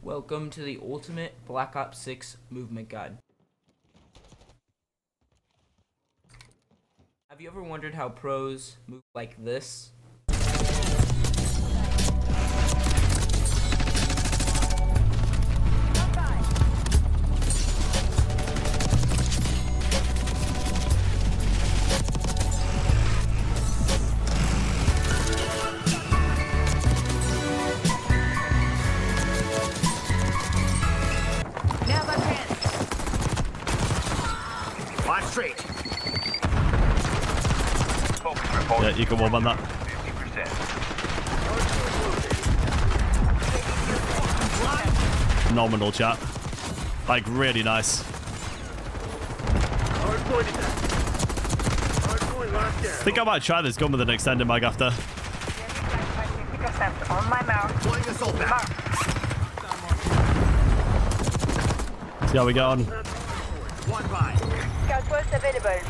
Welcome to the Ultimate Black Ops 6 Movement Guide. Have you ever wondered how pros move like this? Straight. Yeah, you can warm on that. 50%. Nominal chat. Like, really nice. I think I might try this gun with an extended mag after. On my mouth. See how we get on. One by. Scout post available.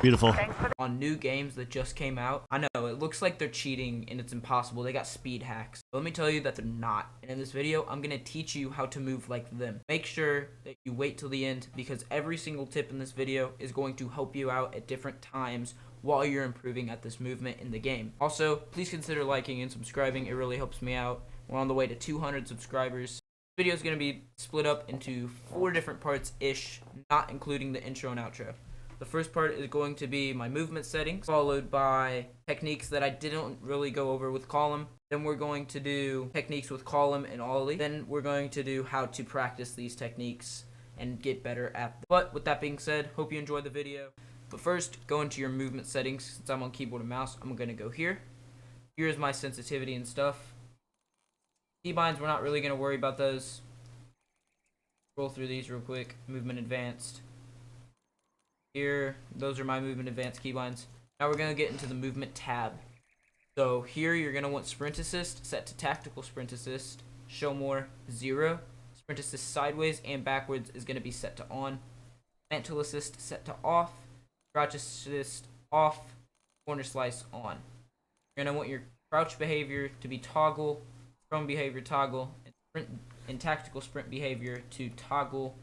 Beautiful. On new games that just came out, I know it looks like they're cheating and it's impossible. They got speed hacks. But let me tell you that they're not. And in this video, I'm going to teach you how to move like them. Make sure that you wait till the end because every single tip in this video is going to help you out at different times while you're improving at this movement in the game. Also, please consider liking and subscribing. It really helps me out. We're on the way to 200 subscribers. This video is going to be split up into 4 different parts-ish, not including the intro and outro. The first part is going to be my movement settings, followed by techniques that I didn't really go over with callum. Then we're going to do techniques with callum and ollie. Then we're going to do how to practice these techniques and get better at them. But with that being said, hope you enjoyed the video. But first, go into your movement settings. Since I'm on keyboard and mouse, I'm going to go here. Here's my sensitivity and stuff. Keybinds, we're not really going to worry about those. Scroll through these real quick. Movement advanced. Here, those are my movement advanced keybinds. Now we're going to get into the movement tab. So here you're going to want sprint assist set to tactical sprint assist. Show more 0. Sprint assist sideways and backwards is going to be set to on. Mantle assist set to off. Crouch assist off. Corner slice on. You're going to want your crouch behavior to be toggle. Prone behavior toggle, and sprint and tactical sprint behavior to toggle.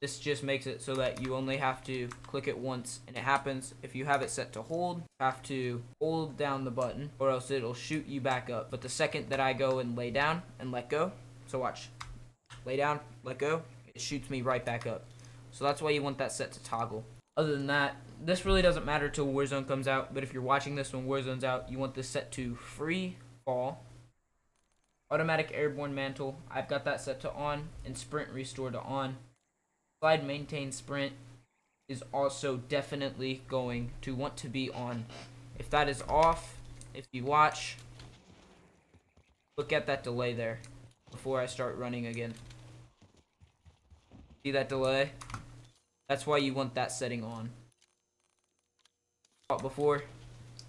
This just makes it so that you only have to click it once and it happens. If you have it set to hold, you have to hold down the button or else it'll shoot you back up. But the second that I go and lay down and let go, so watch, lay down, let go, it shoots me right back up. So that's why you want that set to toggle. Other than that, this really doesn't matter till Warzone comes out, but if you're watching this when Warzone's out, you want this set to free fall. Automatic airborne mantle, I've got that set to on, and sprint restore to on. Slide maintain sprint is also definitely going to want to be on. If that is off, if you watch, look at that delay there before I start running again. See that delay? That's why you want that setting on. Before,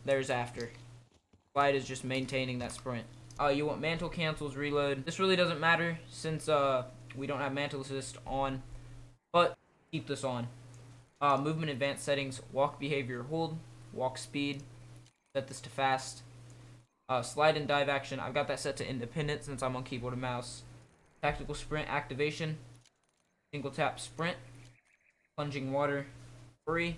there's after. Slide is just maintaining that sprint. You want mantle cancels reload. This really doesn't matter since we don't have mantle assist on, but keep this on. Movement advanced settings, walk behavior hold, walk speed, set this to fast. Slide and dive action, I've got that set to independent since I'm on keyboard and mouse. Tactical sprint activation, single tap sprint, plunging water, free.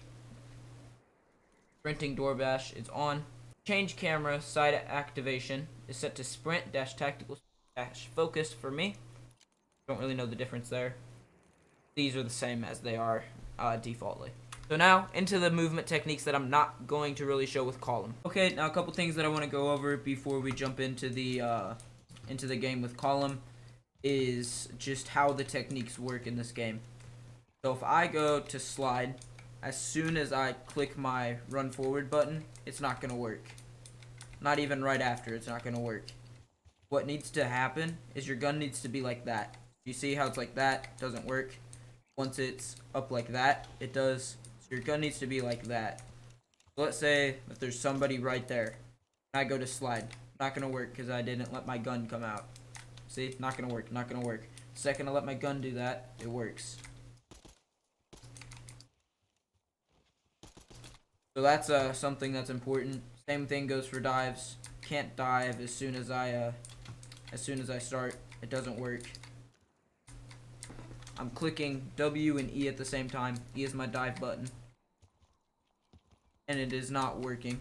Sprinting door bash is on. Change camera side activation is set to sprint dash tactical dash focus for me. Don't really know the difference there. These are the same as they are defaultly. So now into the movement techniques that I'm not going to really show with callum. Okay, now a couple things that I want to go over before we jump into the game with callum is just how the techniques work in this game. So if I go to slide, as soon as I click my run forward button, it's not going to work. Not even right after, it's not going to work. What needs to happen is your gun needs to be like that. You see how it's like that? Doesn't work. Once it's up like that, it does. So your gun needs to be like that. So let's say that there's somebody right there. And I go to slide. Not going to work because I didn't let my gun come out. See? Not going to work. Not going to work. Second I let my gun do that, it works. So that's something that's important. Same thing goes for dives. can't dive as soon as I start. It doesn't work. I'm clicking W and E at the same time. E is my dive button. And it is not working.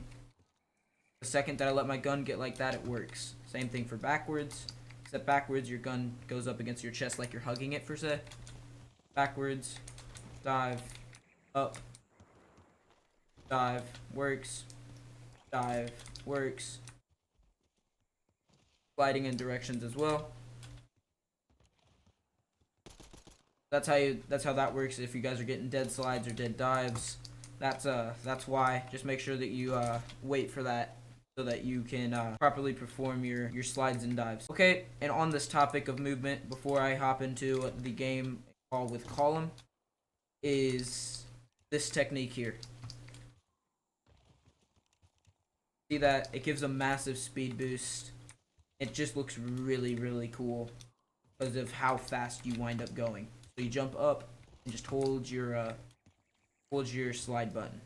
The second that I let my gun get like that, it works. Same thing for backwards. Except backwards, your gun goes up against your chest like you're hugging it, per se. Backwards. Dive. Up. Dive. Works. Dive. Works. Sliding in directions as well. That's how that works if you guys are getting dead slides or dead dives. That's why. Just make sure that you wait for that so that you can properly perform your slides and dives. Okay, and on this topic of movement, before I hop into the game call with callum, is this technique here. See that? It gives a massive speed boost. It just looks really, really cool because of how fast you wind up going. So you jump up and just hold your slide button.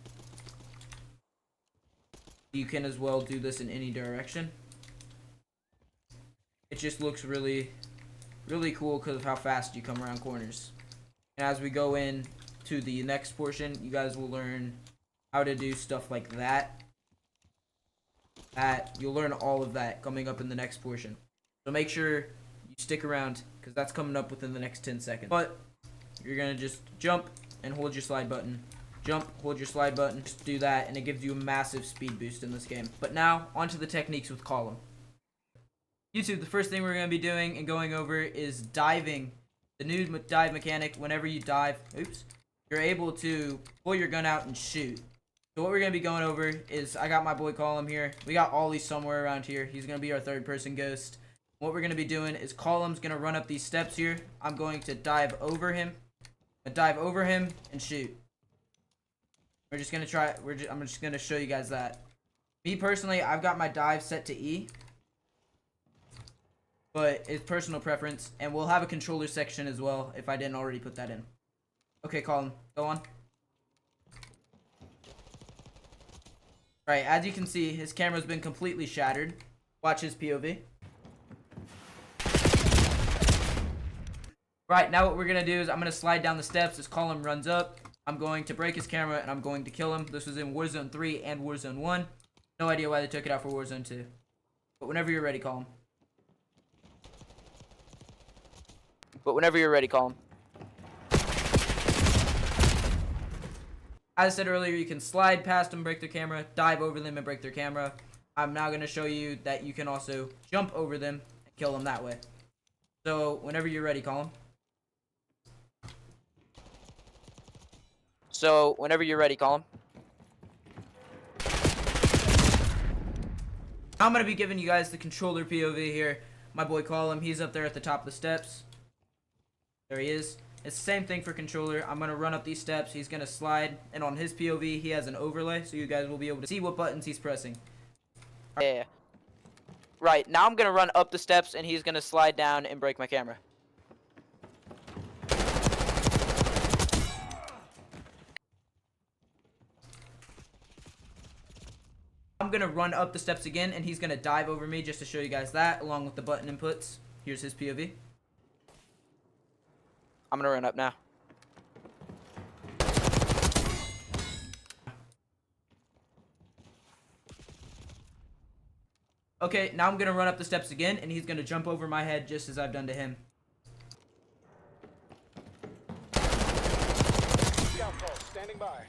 You can as well do this in any direction. It just looks really, really cool because of how fast you come around corners. And as we go in to the next portion, you guys will learn how to do stuff like that. You'll learn all of that coming up in the next portion. So make sure you stick around because that's coming up within the next 10 seconds. But you're going to just jump and hold your slide button. Jump, hold your slide button, just do that, and it gives you a massive speed boost in this game. But now, onto the techniques with callum. YouTube, the first thing we're going to be doing and going over is diving. The new dive mechanic, whenever you dive, you're able to pull your gun out and shoot. So what we're going to be going over is, I got my boy callum here. We got Ollie somewhere around here. He's going to be our third person ghost. What we're going to be doing is callum's going to run up these steps here. I'm going to dive over him. And shoot. We're just going to try, I'm just going to show you guys that. Me personally, I've got my dive set to E. But it's personal preference. And we'll have a controller section as well if I didn't already put that in. Okay, callum, go on. Alright, as you can see, his camera's been completely shattered. Watch his POV. Right, now what we're going to do is I'm going to slide down the steps as callum runs up. I'm going to break his camera and I'm going to kill him. This was in Warzone 3 and Warzone 1. No idea why they took it out for Warzone 2. But whenever you're ready, callum. As I said earlier, you can slide past them, break their camera, dive over them and break their camera. I'm now going to show you that you can also jump over them and kill them that way. So, whenever you're ready, callum. I'm going to be giving you guys the controller POV here. My boy callum, he's up there at the top of the steps. There he is. It's the same thing for controller. I'm going to run up these steps. He's going to slide. And on his POV, he has an overlay. So you guys will be able to see what buttons he's pressing. Yeah. Right, now I'm going to run up the steps and he's going to slide down and break my camera. I'm going to run up the steps again and he's going to dive over me just to show you guys that along with the button inputs. Here's his POV. I'm going to run up now. Okay, now I'm going to run up the steps again, and he's going to jump over my head just as I've done to him. Scout call, standing by.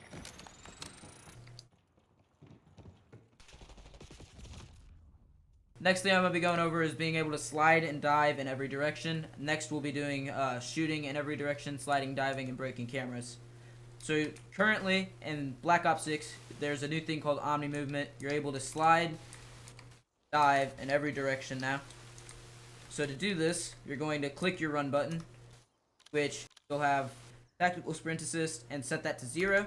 Next thing I'm going to be going over is being able to slide and dive in every direction. Next we'll be doing shooting in every direction, sliding, diving, and breaking cameras. So currently in Black Ops 6, there's a new thing called Omni Movement. You're able to slide, dive in every direction now. So to do this, you're going to click your run button, which will have tactical sprint assist, and set that to 0.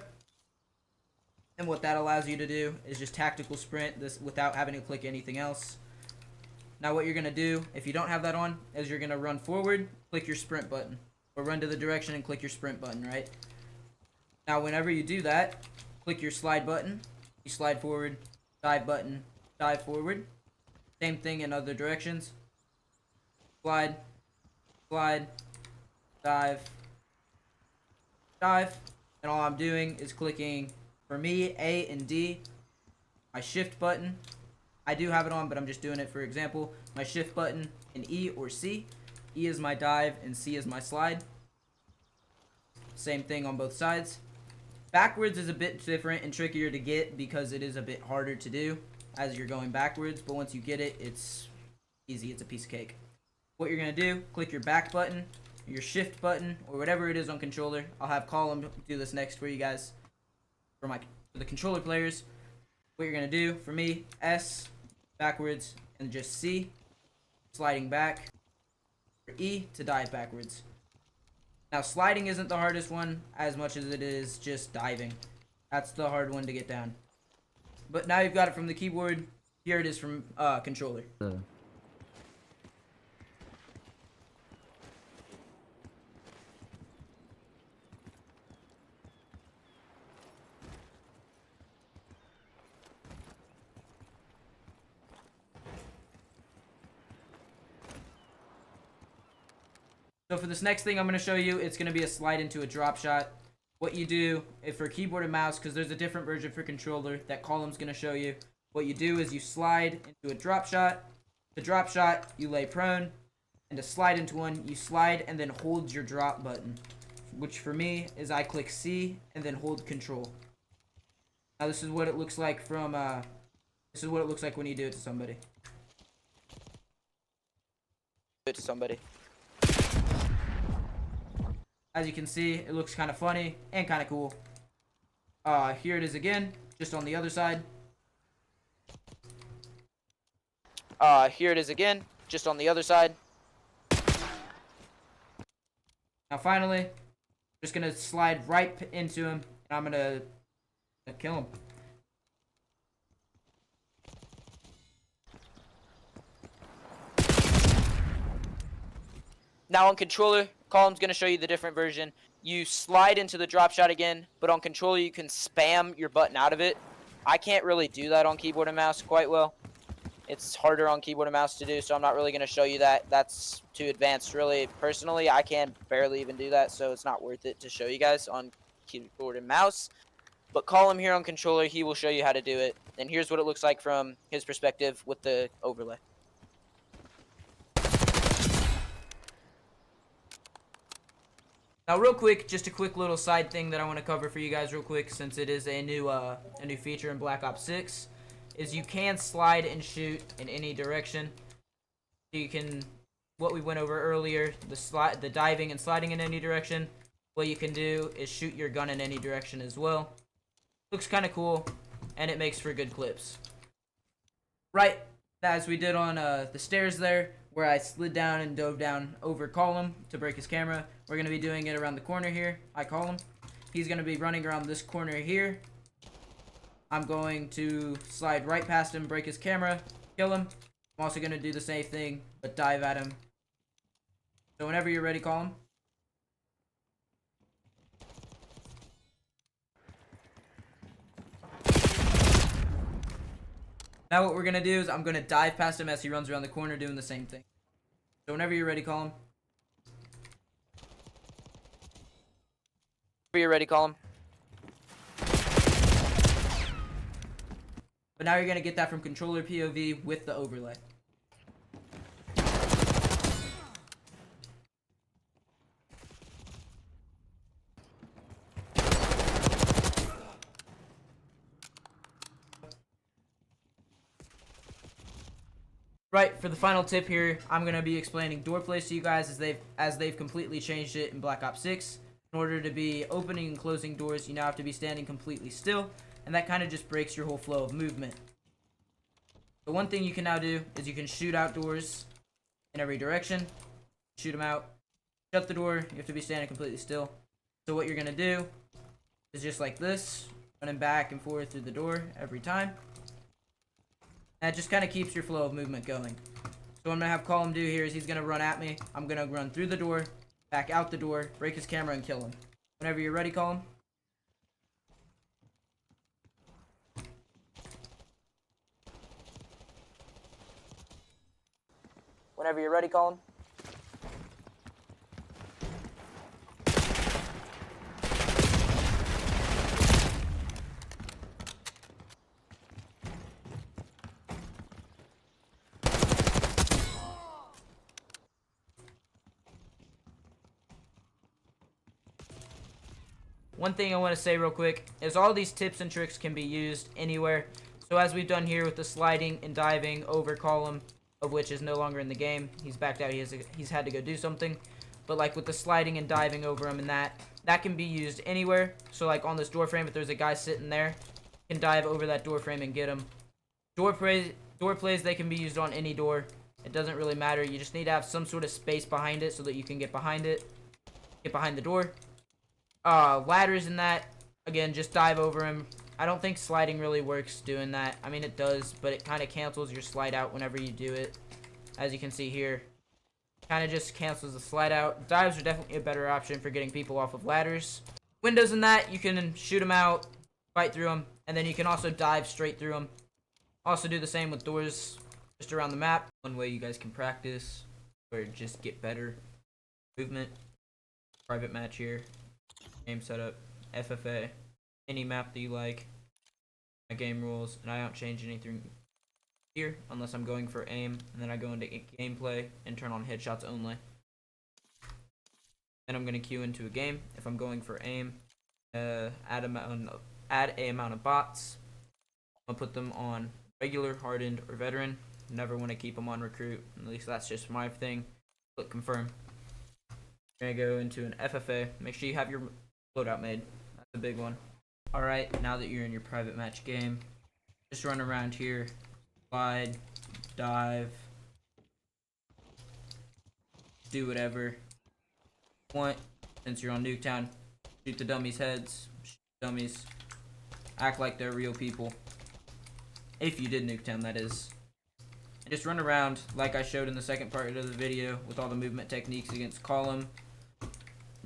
And what that allows you to do is just tactical sprint this without having to click anything else. Now what you're going to do, if you don't have that on, is you're going to run forward, click your sprint button. Or run to the direction and click your sprint button, right? Now whenever you do that, click your slide button, you slide forward, dive button, dive forward. Same thing in other directions. Slide, slide, dive, dive. And all I'm doing is clicking, for me, A and D, my shift button. I do have it on, but I'm just doing it for example. My shift button and E or C. E is my dive and C is my slide. Same thing on both sides. Backwards is a bit different and trickier to get because it is a bit harder to do as you're going backwards, but once you get it, it's easy. It's a piece of cake. What you're going to do, click your back button, your shift button, or whatever it is on controller. I'll have Callum do this next for you guys, for the controller players. What you're going to do, for me, S, backwards, and just C, sliding back, for E to dive backwards. Now, sliding isn't the hardest one as much as it is just diving. That's the hard one to get down. But now you've got it from the keyboard. Here it is from controller. So for this next thing I'm going to show you, it's going to be a slide into a drop shot. What you do, if for keyboard and mouse, because there's a different version for controller that Callum's going to show you, what you do is you slide into a drop shot. The drop shot, you lay prone. And to slide into one, you slide and then hold your drop button. Which for me is I click C and then hold control. Now this is what it looks like from, this is what it looks like when you do it to somebody. Do it to somebody. As you can see, it looks kind of funny and kind of cool. Here it is again, just on the other side. Here it is again, just on the other side. Now finally, I'm just going to slide right into him, and I'm going to kill him. Now on controller, Callum's going to show you the different version. You slide into the drop shot again, but on controller you can spam your button out of it. I can't really do that on keyboard and mouse quite well. It's harder on keyboard and mouse to do, so I'm not really going to show you that. That's too advanced, really. Personally, I can barely even do that, so it's not worth it to show you guys on keyboard and mouse. But Callum here on controller, he will show you how to do it. And here's what it looks like from his perspective with the overlay. Now, real quick, just a quick little side thing that I want to cover for you guys real quick, since it is a new feature in Black Ops 6, is you can slide and shoot in any direction. You can, what we went over earlier, the diving and sliding in any direction. What you can do is shoot your gun in any direction as well. Looks kind of cool, and it makes for good clips. Right, as we did on the stairs there, where I slid down and dove down over Callum to break his camera. We're going to be doing it around the corner here. I call him. He's going to be running around this corner here. I'm going to slide right past him, break his camera, kill him. I'm also going to do the same thing, but dive at him. So whenever you're ready, call him. Now what we're going to do is I'm going to dive past him as he runs around the corner doing the same thing. So whenever you're ready, call him. Whenever you're ready, Callum. But now you're going to get that from controller POV with the overlay. Right, for the final tip here, I'm going to be explaining door plays to you guys as they've completely changed it in Black Ops 6. In order to be opening and closing doors, you now have to be standing completely still, and that kind of just breaks your whole flow of movement. The one thing you can now do is you can shoot out doors in every direction. Shoot them out. Shut the door, you have to be standing completely still. So what you're going to do is just like this, running back and forth through the door every time. And it just kind of keeps your flow of movement going. So what I'm going to have Callum do here is he's going to run at me. I'm going to run through the door, back out the door, break his camera, and kill him. Whenever you're ready, Callum. Whenever you're ready, Colin. One thing I want to say real quick is all these tips and tricks can be used anywhere. So as we've done here with the sliding and diving over column, of which is no longer in the game. He's backed out. He's had to go do something. But like with the sliding and diving over him and that can be used anywhere. So like on this door frame, if there's a guy sitting there, you can dive over that door frame and get him. Door plays, they can be used on any door. It doesn't really matter. You just need to have some sort of space behind it so that you can get behind it. Get behind the door. Ladders and that, again, just dive over him. I don't think sliding really works doing that. I mean, it does, but it kind of cancels your slide out whenever you do it. As you can see here, kind of just cancels the slide out. Dives are definitely a better option for getting people off of ladders. Windows and that, you can shoot them out, fight through them, and then you can also dive straight through them. Also do the same with doors just around the map. One way you guys can practice or just get better movement. Private match here. Game setup, FFA, any map that you like, my game rules, and I don't change anything here unless I'm going for aim, and then I go into gameplay and turn on headshots only. Then I'm going to queue into a game. If I'm going for aim, add a amount of bots. I'll put them on regular, hardened, or veteran. Never want to keep them on recruit, at least that's just my thing. Click confirm. You're going to go into an FFA. Make sure you have your loadout made. That's a big one. Alright, now that you're in your private match game, just run around here, slide, dive, do whatever you want. Since you're on Nuketown, shoot the dummies' heads, shoot the dummies, act like they're real people. If you did Nuketown, that is. And just run around like I showed in the second part of the video with all the movement techniques against callum.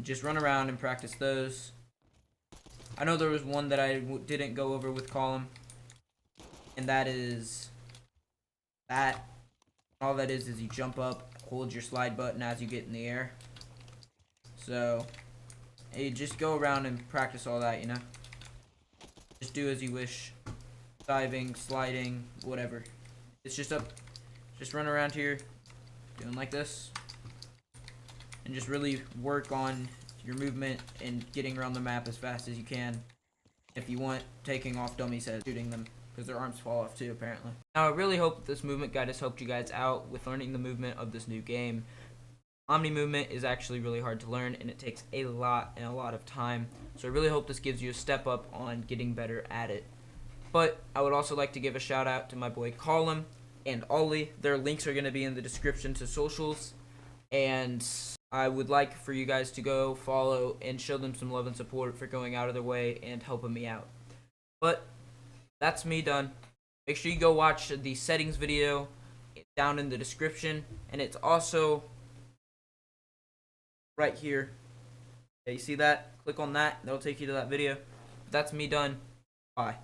Just run around and practice those. I know there was one that I didn't go over with callum, and that is that. All that is you jump up, hold your slide button as you get in the air. So you just go around and practice all that, you know. Just do as you wish. Diving, sliding, whatever. It's just up. Just run around here, doing like this. And just really work on your movement and getting around the map as fast as you can. If you want, taking off dummies' heads, shooting them, because their arms fall off too, apparently. Now, I really hope this movement guide has helped you guys out with learning the movement of this new game. Omni movement is actually really hard to learn, and it takes a lot of time. So I really hope this gives you a step up on getting better at it. But I would also like to give a shout out to my boy Callum and Ollie. Their links are going to be in the description to socials. And I would like for you guys to go follow and show them some love and support for going out of their way and helping me out. But that's me done. Make sure you go watch the settings video down in the description. And it's also right here. Okay, you see that? Click on that. That'll take you to that video. But that's me done. Bye.